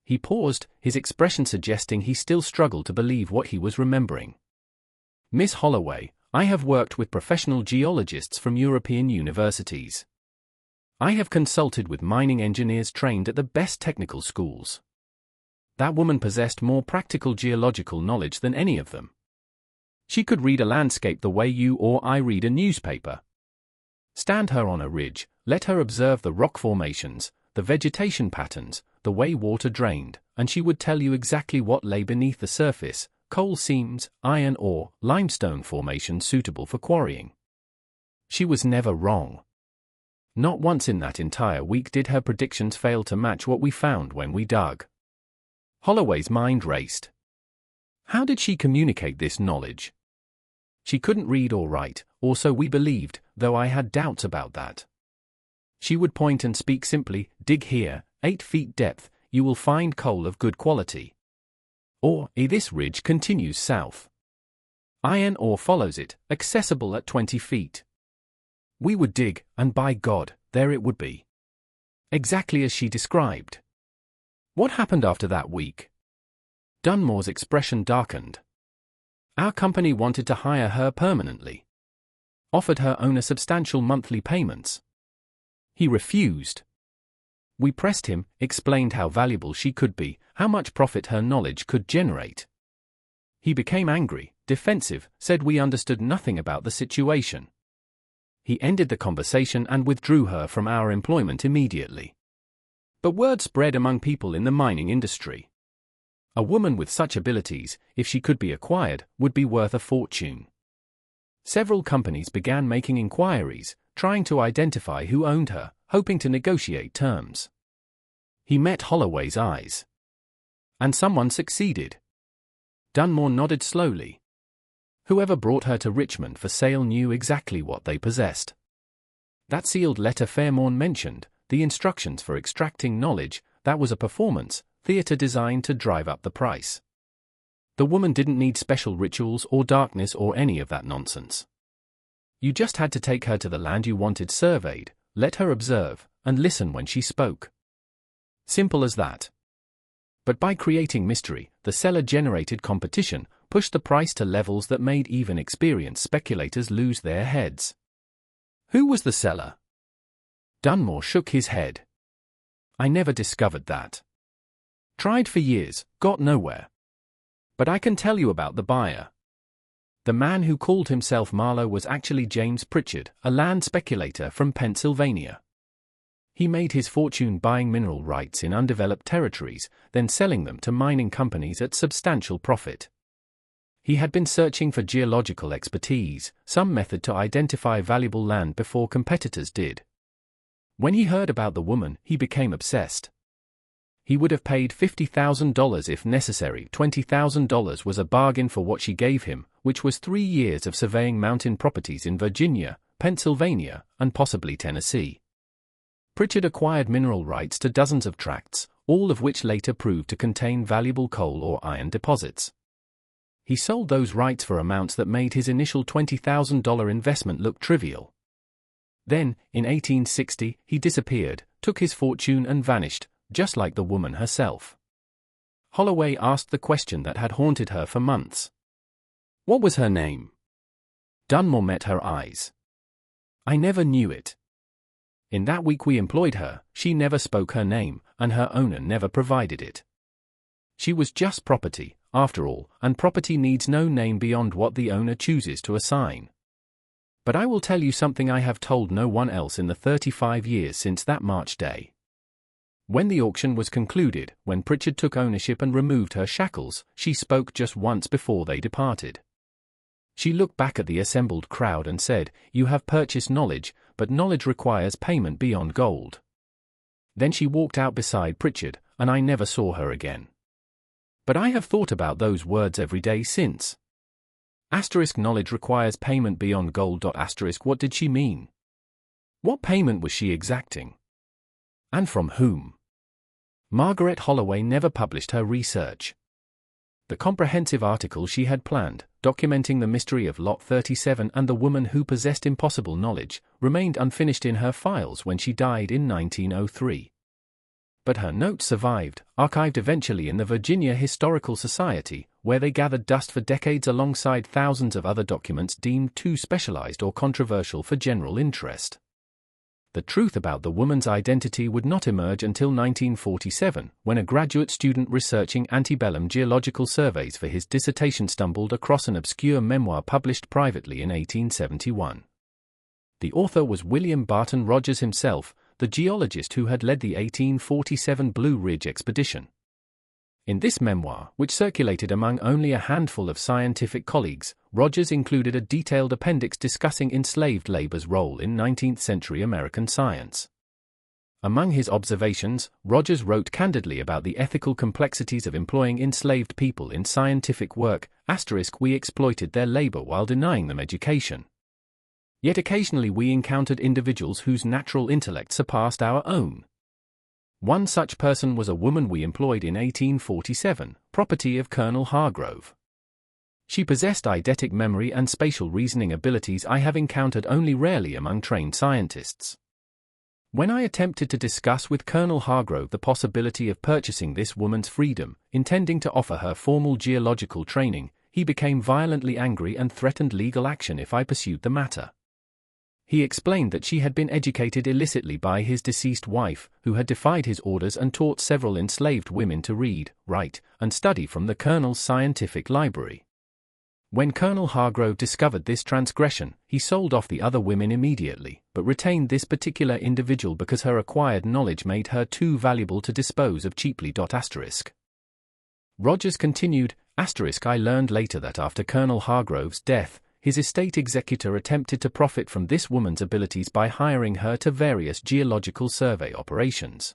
He paused, his expression suggesting he still struggled to believe what he was remembering. Miss Holloway, I have worked with professional geologists from European universities. I have consulted with mining engineers trained at the best technical schools. That woman possessed more practical geological knowledge than any of them. She could read a landscape the way you or I read a newspaper. Stand her on a ridge, let her observe the rock formations, the vegetation patterns, the way water drained, and she would tell you exactly what lay beneath the surface: coal seams, iron ore, limestone formations suitable for quarrying. She was never wrong. Not once in that entire week did her predictions fail to match what we found when we dug. Holloway's mind raced. How did she communicate this knowledge? She couldn't read or write, or so we believed, though I had doubts about that. She would point and speak simply: dig here, 8 feet depth, you will find coal of good quality. Or, this ridge continues south. Iron ore follows it, accessible at 20 feet. We would dig, and by God, there it would be. Exactly as she described. What happened after that week? Dunmore's expression darkened. Our company wanted to hire her permanently. Offered her owner substantial monthly payments. He refused. We pressed him, explained how valuable she could be, how much profit her knowledge could generate. He became angry, defensive, said we understood nothing about the situation. He ended the conversation and withdrew her from our employment immediately. But word spread among people in the mining industry. A woman with such abilities, if she could be acquired, would be worth a fortune. Several companies began making inquiries, trying to identify who owned her, hoping to negotiate terms. He met Holloway's eyes. And someone succeeded. Dunmore nodded slowly. Whoever brought her to Richmond for sale knew exactly what they possessed. That sealed letter Fairmorn mentioned, the instructions for extracting knowledge, that was a performance theater designed to drive up the price. The woman didn't need special rituals or darkness or any of that nonsense. You just had to take her to the land you wanted surveyed, let her observe, and listen when she spoke. Simple as that. But by creating mystery, the seller generated competition, pushed the price to levels that made even experienced speculators lose their heads. Who was the seller? Dunmore shook his head. I never discovered that. Tried for years, got nowhere. But I can tell you about the buyer. The man who called himself Marlowe was actually James Pritchard, a land speculator from Pennsylvania. He made his fortune buying mineral rights in undeveloped territories, then selling them to mining companies at substantial profit. He had been searching for geological expertise, some method to identify valuable land before competitors did. When he heard about the woman, he became obsessed. He would have paid $50,000 if necessary. $20,000 was a bargain for what she gave him, which was 3 years of surveying mountain properties in Virginia, Pennsylvania, and possibly Tennessee. Pritchard acquired mineral rights to dozens of tracts, all of which later proved to contain valuable coal or iron deposits. He sold those rights for amounts that made his initial $20,000 investment look trivial. Then, in 1860, he disappeared, took his fortune and vanished, just like the woman herself. Holloway asked the question that had haunted her for months. What was her name? Dunmore met her eyes. I never knew it. In that week we employed her, she never spoke her name, and her owner never provided it. She was just property, after all, and property needs no name beyond what the owner chooses to assign. But I will tell you something I have told no one else in the 35 years since that March day. When the auction was concluded, when Pritchard took ownership and removed her shackles, she spoke just once before they departed. She looked back at the assembled crowd and said, "You have purchased knowledge, but knowledge requires payment beyond gold." Then she walked out beside Pritchard, and I never saw her again. But I have thought about those words every day since. Knowledge requires payment beyond gold. What did she mean? What payment was she exacting? And from whom? Margaret Holloway never published her research. The comprehensive article she had planned, documenting the mystery of Lot 37 and the woman who possessed impossible knowledge, remained unfinished in her files when she died in 1903. But her notes survived, archived eventually in the Virginia Historical Society, where they gathered dust for decades alongside thousands of other documents deemed too specialized or controversial for general interest. The truth about the woman's identity would not emerge until 1947, when a graduate student researching antebellum geological surveys for his dissertation stumbled across an obscure memoir published privately in 1871. The author was William Barton Rogers himself, the geologist who had led the 1847 Blue Ridge expedition. In this memoir, which circulated among only a handful of scientific colleagues, Rogers included a detailed appendix discussing enslaved labor's role in 19th-century American science. Among his observations, Rogers wrote candidly about the ethical complexities of employing enslaved people in scientific work, * we exploited their labor while denying them education. Yet occasionally we encountered individuals whose natural intellect surpassed our own. One such person was a woman we employed in 1847, property of Colonel Hargrove. She possessed eidetic memory and spatial reasoning abilities I have encountered only rarely among trained scientists. When I attempted to discuss with Colonel Hargrove the possibility of purchasing this woman's freedom, intending to offer her formal geological training, he became violently angry and threatened legal action if I pursued the matter. He explained that she had been educated illicitly by his deceased wife, who had defied his orders and taught several enslaved women to read, write, and study from the Colonel's scientific library. When Colonel Hargrove discovered this transgression, he sold off the other women immediately, but retained this particular individual because her acquired knowledge made her too valuable to dispose of cheaply. Rogers continued, I learned later that after Colonel Hargrove's death, his estate executor attempted to profit from this woman's abilities by hiring her to various geological survey operations.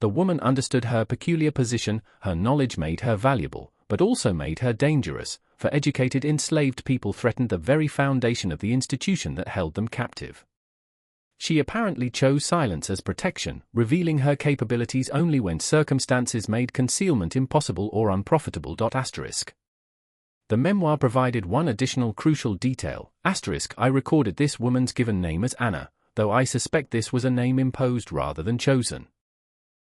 The woman understood her peculiar position, her knowledge made her valuable, but also made her dangerous, for educated enslaved people threatened the very foundation of the institution that held them captive. She apparently chose silence as protection, revealing her capabilities only when circumstances made concealment impossible or unprofitable. The memoir provided one additional crucial detail, I recorded this woman's given name as Anna, though I suspect this was a name imposed rather than chosen.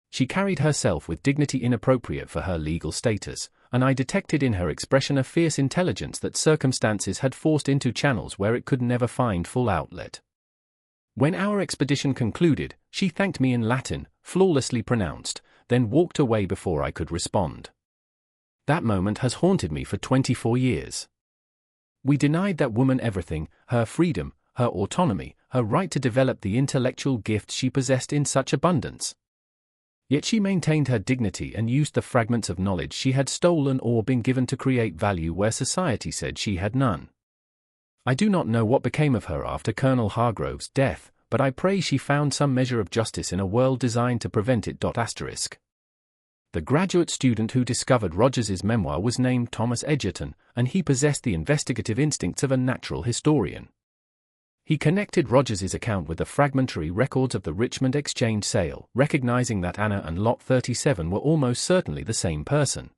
She carried herself with dignity inappropriate for her legal status, and I detected in her expression a fierce intelligence that circumstances had forced into channels where it could never find full outlet. When our expedition concluded, she thanked me in Latin, flawlessly pronounced, then walked away before I could respond. That moment has haunted me for 24 years. We denied that woman everything, her freedom, her autonomy, her right to develop the intellectual gifts she possessed in such abundance. Yet she maintained her dignity and used the fragments of knowledge she had stolen or been given to create value where society said she had none. I do not know what became of her after Colonel Hargrove's death, but I pray she found some measure of justice in a world designed to prevent it. The graduate student who discovered Rogers's memoir was named Thomas Edgerton, and he possessed the investigative instincts of a natural historian. He connected Rogers's account with the fragmentary records of the Richmond Exchange sale, recognizing that Anna and Lot 37 were almost certainly the same person.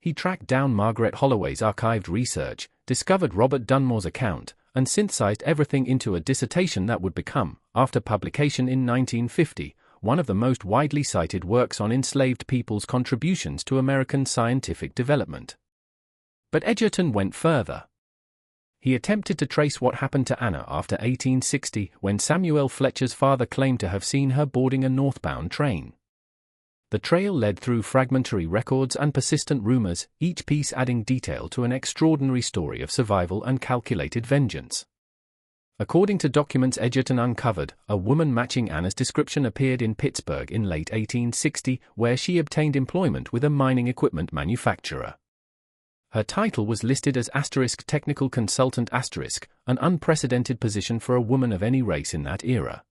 He tracked down Margaret Holloway's archived research, discovered Robert Dunmore's account, and synthesized everything into a dissertation that would become, after publication in 1950, one of the most widely cited works on enslaved people's contributions to American scientific development. But Edgerton went further. He attempted to trace what happened to Anna after 1860, when Samuel Fletcher's father claimed to have seen her boarding a northbound train. The trail led through fragmentary records and persistent rumors, each piece adding detail to an extraordinary story of survival and calculated vengeance. According to documents Edgerton uncovered, a woman matching Anna's description appeared in Pittsburgh in late 1860, where she obtained employment with a mining equipment manufacturer. Her title was listed as *technical consultant*, an unprecedented position for a woman of any race in that era.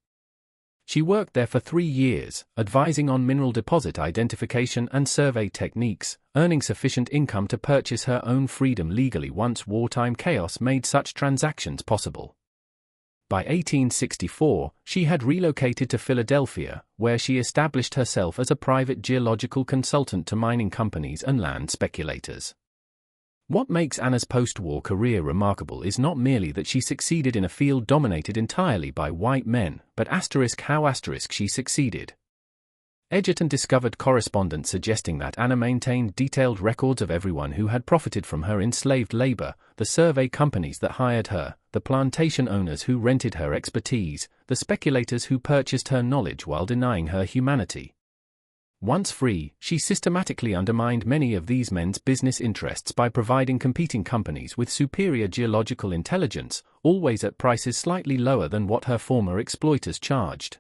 She worked there for 3 years, advising on mineral deposit identification and survey techniques, earning sufficient income to purchase her own freedom legally once wartime chaos made such transactions possible. By 1864, she had relocated to Philadelphia, where she established herself as a private geological consultant to mining companies and land speculators. What makes Anna's post-war career remarkable is not merely that she succeeded in a field dominated entirely by white men, but how she succeeded. Edgerton discovered correspondence suggesting that Anna maintained detailed records of everyone who had profited from her enslaved labor, the survey companies that hired her, the plantation owners who rented her expertise, the speculators who purchased her knowledge while denying her humanity. Once free, she systematically undermined many of these men's business interests by providing competing companies with superior geological intelligence, always at prices slightly lower than what her former exploiters charged.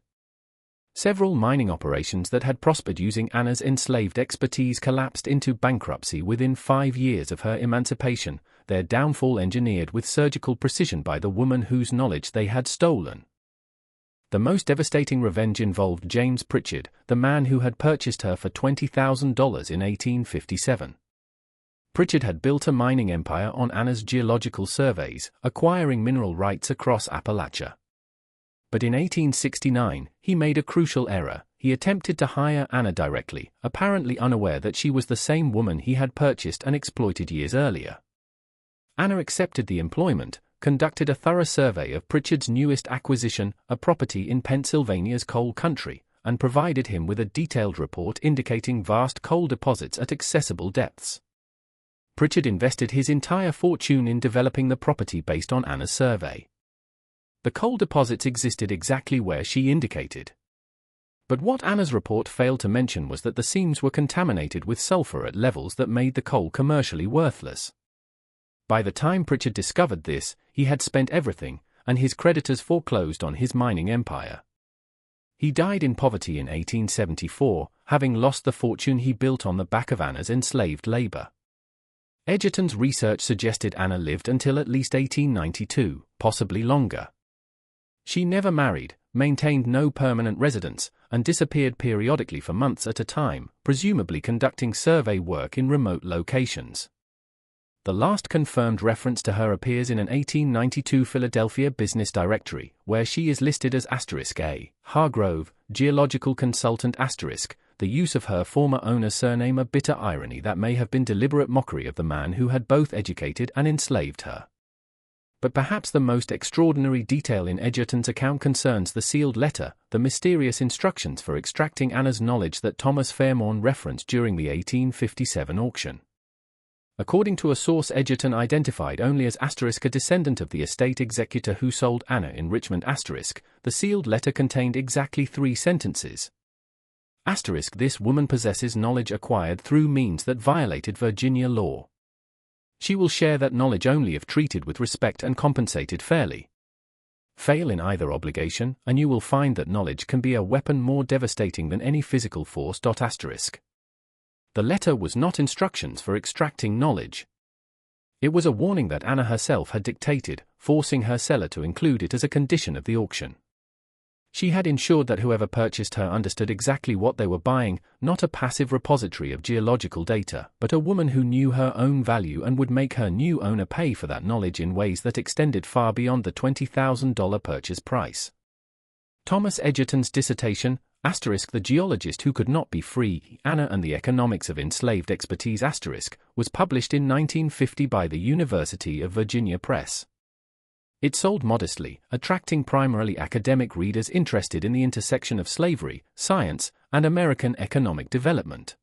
Several mining operations that had prospered using Anna's enslaved expertise collapsed into bankruptcy within 5 years of her emancipation, their downfall engineered with surgical precision by the woman whose knowledge they had stolen. The most devastating revenge involved James Pritchard, the man who had purchased her for $20,000 in 1857. Pritchard had built a mining empire on Anna's geological surveys, acquiring mineral rights across Appalachia. But in 1869, he made a crucial error. He attempted to hire Anna directly, apparently unaware that she was the same woman he had purchased and exploited years earlier. Anna accepted the employment, conducted a thorough survey of Pritchard's newest acquisition, a property in Pennsylvania's coal country, and provided him with a detailed report indicating vast coal deposits at accessible depths. Pritchard invested his entire fortune in developing the property based on Anna's survey. The coal deposits existed exactly where she indicated. But what Anna's report failed to mention was that the seams were contaminated with sulfur at levels that made the coal commercially worthless. By the time Pritchard discovered this, he had spent everything, and his creditors foreclosed on his mining empire. He died in poverty in 1874, having lost the fortune he built on the back of Anna's enslaved labor. Edgerton's research suggested Anna lived until at least 1892, possibly longer. She never married, maintained no permanent residence, and disappeared periodically for months at a time, presumably conducting survey work in remote locations. The last confirmed reference to her appears in an 1892 Philadelphia Business Directory, where she is listed as *A. Hargrove, geological consultant *. The use of her former owner's surname a bitter irony that may have been deliberate mockery of the man who had both educated and enslaved her. But perhaps the most extraordinary detail in Edgerton's account concerns the sealed letter, the mysterious instructions for extracting Anna's knowledge that Thomas Fairmorn referenced during the 1857 auction. According to a source Edgerton identified only as *, a descendant of the estate executor who sold Anna in Richmond *, the sealed letter contained exactly 3 sentences. * This woman possesses knowledge acquired through means that violated Virginia law. She will share that knowledge only if treated with respect and compensated fairly. Fail in either obligation, and you will find that knowledge can be a weapon more devastating than any physical force. The letter was not instructions for extracting knowledge. It was a warning that Anna herself had dictated, forcing her seller to include it as a condition of the auction. She had ensured that whoever purchased her understood exactly what they were buying, not a passive repository of geological data, but a woman who knew her own value and would make her new owner pay for that knowledge in ways that extended far beyond the $20,000 purchase price. Thomas Edgerton's dissertation, *The Geologist Who Could Not Be Free, Anna and the Economics of Enslaved Expertise *, was published in 1950 by the University of Virginia Press. It sold modestly, attracting primarily academic readers interested in the intersection of slavery, science, and American economic development.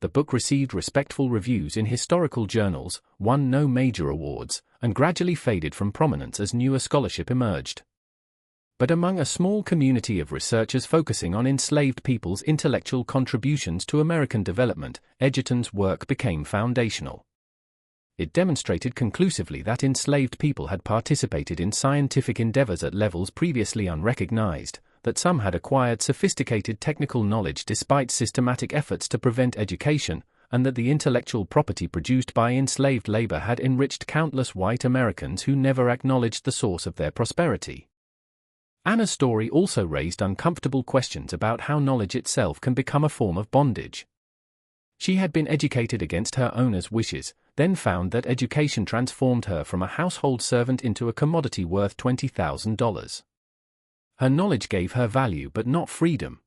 The book received respectful reviews in historical journals, won no major awards, and gradually faded from prominence as newer scholarship emerged. But among a small community of researchers focusing on enslaved people's intellectual contributions to American development, Edgerton's work became foundational. It demonstrated conclusively that enslaved people had participated in scientific endeavors at levels previously unrecognized, that some had acquired sophisticated technical knowledge despite systematic efforts to prevent education, and that the intellectual property produced by enslaved labor had enriched countless white Americans who never acknowledged the source of their prosperity. Anna's story also raised uncomfortable questions about how knowledge itself can become a form of bondage. She had been educated against her owner's wishes, then found that education transformed her from a household servant into a commodity worth $20,000. Her knowledge gave her value but not freedom.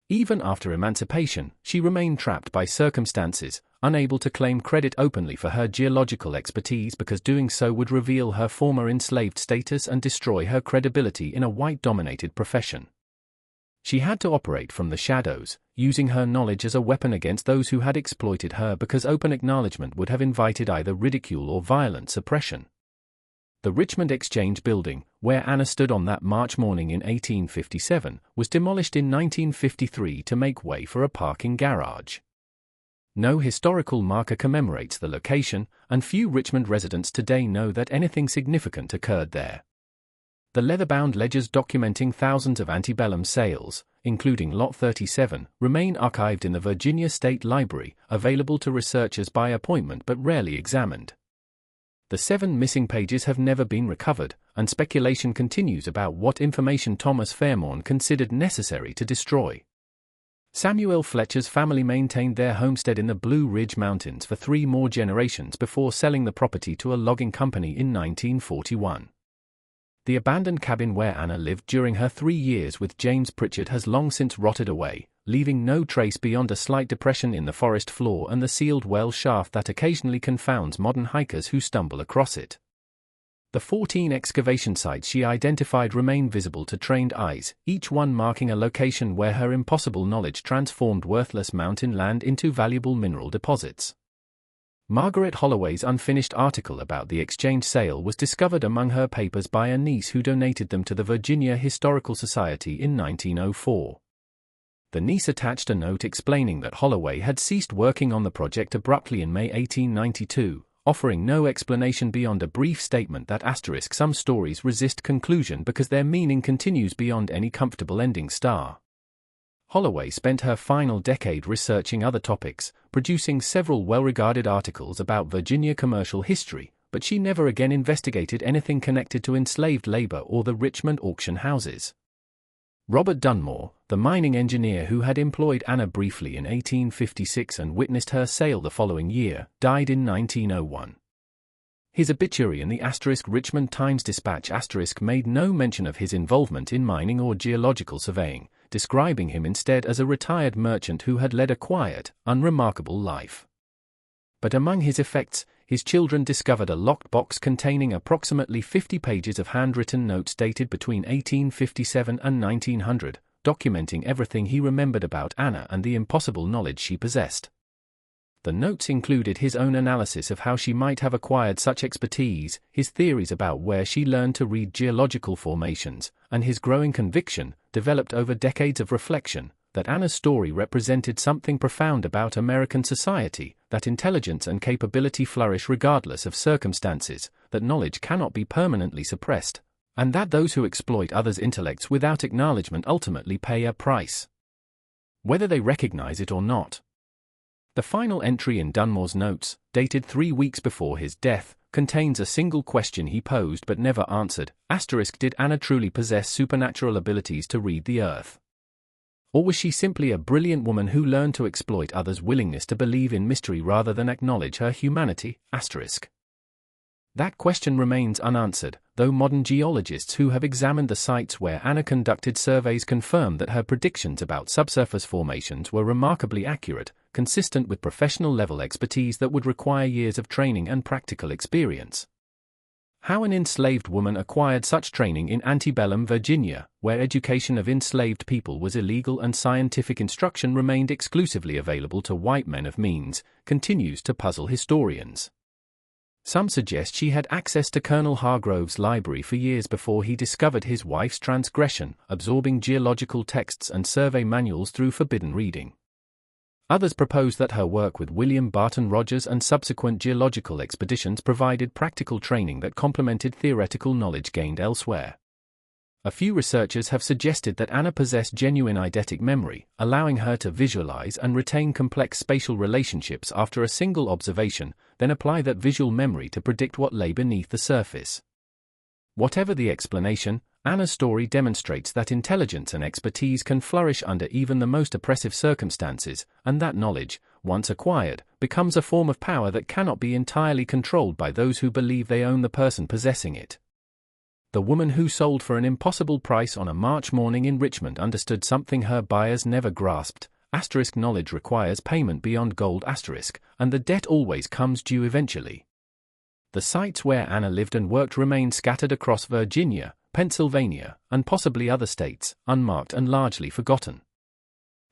Even after emancipation, she remained trapped by circumstances, unable to claim credit openly for her geological expertise because doing so would reveal her former enslaved status and destroy her credibility in a white-dominated profession. She had to operate from the shadows, using her knowledge as a weapon against those who had exploited her because open acknowledgement would have invited either ridicule or violent suppression. The Richmond Exchange building, where Anna stood on that March morning in 1857, was demolished in 1953 to make way for a parking garage. No historical marker commemorates the location, and few Richmond residents today know that anything significant occurred there. The leather-bound ledgers documenting thousands of antebellum sales, including Lot 37, remain archived in the Virginia State Library, available to researchers by appointment but rarely examined. The 7 missing pages have never been recovered, and speculation continues about what information Thomas Fairmorn considered necessary to destroy. Samuel Fletcher's family maintained their homestead in the Blue Ridge Mountains for 3 more generations before selling the property to a logging company in 1941. The abandoned cabin where Anna lived during her 3 years with James Pritchard has long since rotted away, leaving no trace beyond a slight depression in the forest floor and the sealed well shaft that occasionally confounds modern hikers who stumble across it. The 14 excavation sites she identified remain visible to trained eyes, each one marking a location where her impossible knowledge transformed worthless mountain land into valuable mineral deposits. Margaret Holloway's unfinished article about the exchange sale was discovered among her papers by a niece who donated them to the Virginia Historical Society in 1904. The niece attached a note explaining that Holloway had ceased working on the project abruptly in May 1892, offering no explanation beyond a brief statement that some stories resist conclusion because their meaning continues beyond any comfortable ending star. Holloway spent her final decade researching other topics, producing several well-regarded articles about Virginia commercial history, but she never again investigated anything connected to enslaved labor or the Richmond auction houses. Robert Dunmore, the mining engineer who had employed Anna briefly in 1856 and witnessed her sale the following year, died in 1901. His obituary in the Richmond Times-Dispatch made no mention of his involvement in mining or geological surveying, describing him instead as a retired merchant who had led a quiet, unremarkable life. But among his effects, his children discovered a locked box containing approximately 50 pages of handwritten notes dated between 1857 and 1900, documenting everything he remembered about Anna and the impossible knowledge she possessed. The notes included his own analysis of how she might have acquired such expertise, his theories about where she learned to read geological formations, and his growing conviction, developed over decades of reflection, that Anna's story represented something profound about American society, that intelligence and capability flourish regardless of circumstances, that knowledge cannot be permanently suppressed, and that those who exploit others' intellects without acknowledgement ultimately pay a price, whether they recognize it or not. The final entry in Dunmore's notes, dated 3 weeks before his death, contains a single question he posed but never answered: did Anna truly possess supernatural abilities to read the earth? Or was she simply a brilliant woman who learned to exploit others' willingness to believe in mystery rather than acknowledge her humanity? That question remains unanswered, though modern geologists who have examined the sites where Anna conducted surveys confirm that her predictions about subsurface formations were remarkably accurate, consistent with professional-level expertise that would require years of training and practical experience. How an enslaved woman acquired such training in antebellum Virginia, where education of enslaved people was illegal and scientific instruction remained exclusively available to white men of means, continues to puzzle historians. Some suggest she had access to Colonel Hargrove's library for years before he discovered his wife's transgression, absorbing geological texts and survey manuals through forbidden reading. Others propose that her work with William Barton Rogers and subsequent geological expeditions provided practical training that complemented theoretical knowledge gained elsewhere. A few researchers have suggested that Anna possessed genuine eidetic memory, allowing her to visualize and retain complex spatial relationships after a single observation, then apply that visual memory to predict what lay beneath the surface. Whatever the explanation, Anna's story demonstrates that intelligence and expertise can flourish under even the most oppressive circumstances, and that knowledge, once acquired, becomes a form of power that cannot be entirely controlled by those who believe they own the person possessing it. The woman who sold for an impossible price on a March morning in Richmond understood something her buyers never grasped. Knowledge requires payment beyond gold *, and the debt always comes due eventually. The sites where Anna lived and worked remain scattered across Virginia, Pennsylvania, and possibly other states, unmarked and largely forgotten.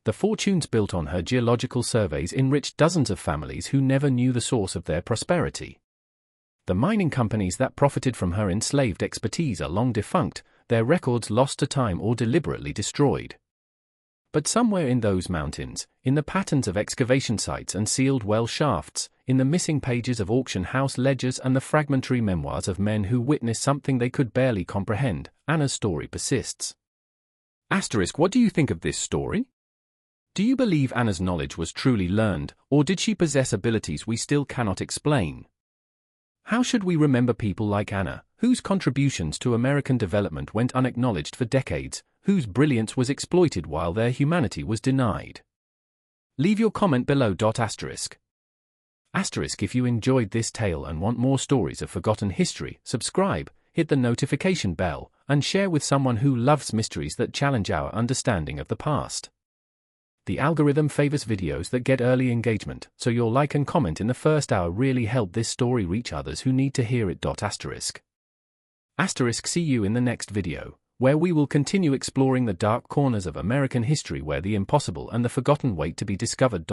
The fortunes built on her geological surveys enriched dozens of families who never knew the source of their prosperity. The mining companies that profited from her enslaved expertise are long defunct, their records lost to time or deliberately destroyed. But somewhere in those mountains, in the patterns of excavation sites and sealed well shafts, in the missing pages of auction house ledgers and the fragmentary memoirs of men who witnessed something they could barely comprehend, Anna's story persists. What do you think of this story? Do you believe Anna's knowledge was truly learned, or did she possess abilities we still cannot explain? How should we remember people like Anna, whose contributions to American development went unacknowledged for decades, whose brilliance was exploited while their humanity was denied? Leave your comment below. If you enjoyed this tale and want more stories of forgotten history, subscribe, hit the notification bell, and share with someone who loves mysteries that challenge our understanding of the past. The algorithm favors videos that get early engagement, so your like and comment in the first hour really help this story reach others who need to hear it. See you in the next video, where we will continue exploring the dark corners of American history where the impossible and the forgotten wait to be discovered.